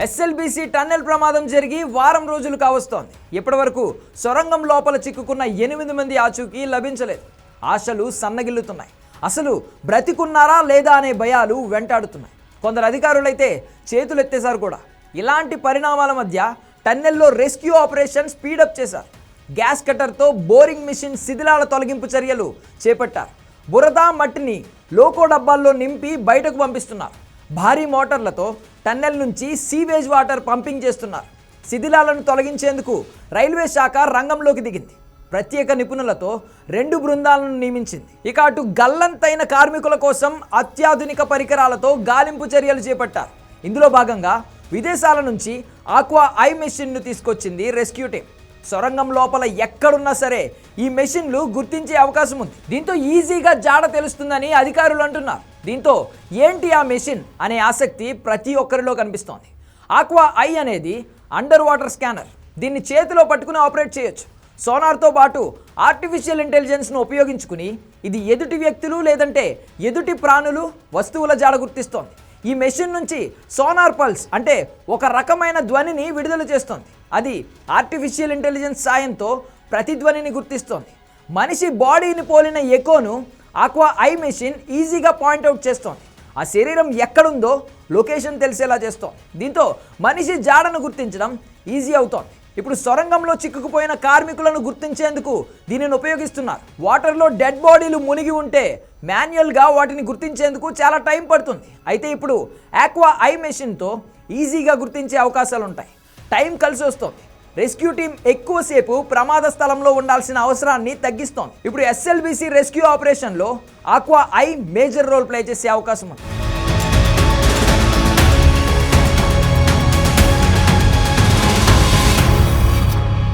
SLBC tunnel ప్రమాదం జరిగి వారం రోజులు కావస్తోంది. ఇప్పటివరకు సొరంగం లోపల చిక్కుకున్న 8 మంది ఆచూకీ లభించలేదు. ఆశలు సన్నగిల్లుతున్నాయి. అసలు బ్రతికున్నారా లేదా అనే భయాలు వెంటాడుతున్నాయి. కొందరు అధికారులైతే చేతులెత్తేశారు కూడా. ఇలాంటి పరిణామాల మధ్య టన్నెల్లో రెస్క్యూ ఆపరేషన్ స్పీడప్ చేశారు. గ్యాస్ కట్టర్తో బోరింగ్ మిషన్ శిథిలాల తొలగింపు చర్యలు చేపట్టారు. బురద మట్టిని లోకో డబ్బాల్లో నింపి బయటకు పంపిస్తున్నారు. భారీ మోటార్లతో టన్నెల్ నుంచి సీవేజ్ వాటర్ పంపింగ్ చేస్తున్నారు. శిథిలాలను తొలగించేందుకు రైల్వే శాఖ రంగంలోకి దిగింది. ప్రత్యేక నిపుణులతో 2 బృందాలను నియమించింది. ఇక అటు గల్లంతైన కార్మికుల కోసం అత్యాధునిక పరికరాలతో గాలింపు చర్యలు చేపట్టారు. ఇందులో భాగంగా విదేశాల నుంచి ఆక్వా ఐ మెషిన్ను తీసుకొచ్చింది రెస్క్యూ టీం. సొరంగం లోపల ఎక్కడున్నా సరే ఈ మెషిన్లు గుర్తించే అవకాశం ఉంది. దీంతో ఈజీగా జాడ తెలుస్తుందని అధికారులు అంటున్నారు. దీంతో ఏంటి ఆ మెషిన్ అనే ఆసక్తి ప్రతి ఒక్కరిలో కనిపిస్తోంది. ఆక్వా ఐ అనేది అండర్ వాటర్ స్కానర్. దీన్ని చేతిలో పట్టుకుని ఆపరేట్ చేయొచ్చు. సోనార్తో పాటు ఆర్టిఫిషియల్ ఇంటెలిజెన్స్ను ఉపయోగించుకుని ఇది ఎదుటి వ్యక్తులు లేదంటే ఎదుటి ప్రాణులు వస్తువుల జాడ గుర్తిస్తోంది. ఈ మెషిన్ నుంచి సోనార్ పల్స్ అంటే ఒక రకమైన ధ్వనిని విడుదల చేస్తోంది. అది ఆర్టిఫిషియల్ ఇంటెలిజెన్స్ సాయంతో ప్రతిధ్వనిని గుర్తిస్తోంది. మనిషి బాడీని పోలిన ఎకోను ఆక్వా ఐ మెషిన్ ఈజీగా పాయింట్అవుట్ చేస్తోంది. ఆ శరీరం ఎక్కడుందో లొకేషన్ తెలిసేలా చేస్తోంది. దీంతో మనిషి జాడను గుర్తించడం ఈజీ అవుతోంది. ఇప్పుడు సొరంగంలో చిక్కుకుపోయిన కార్మికులను గుర్తించేందుకు దీనిని ఉపయోగిస్తున్నారు. వాటర్లో డెడ్ బాడీలు మునిగి ఉంటే మాన్యువల్గా వాటిని గుర్తించేందుకు చాలా టైం పడుతుంది. అయితే ఇప్పుడు ఆక్వా ఐ మెషిన్తో ఈజీగా గుర్తించే అవకాశాలు ఉంటాయి. టైం కలిసి వస్తోంది. రెస్క్యూ టీం ఎక్కువసేపు ప్రమాద స్థలంలో ఉండాల్సిన అవసరాన్ని తగ్గిస్తోంది. ఇప్పుడు ఎస్ఎల్బీసీ రెస్క్యూ ఆపరేషన్లో aqua eye major role play చేసే అవకాశం ఉంది.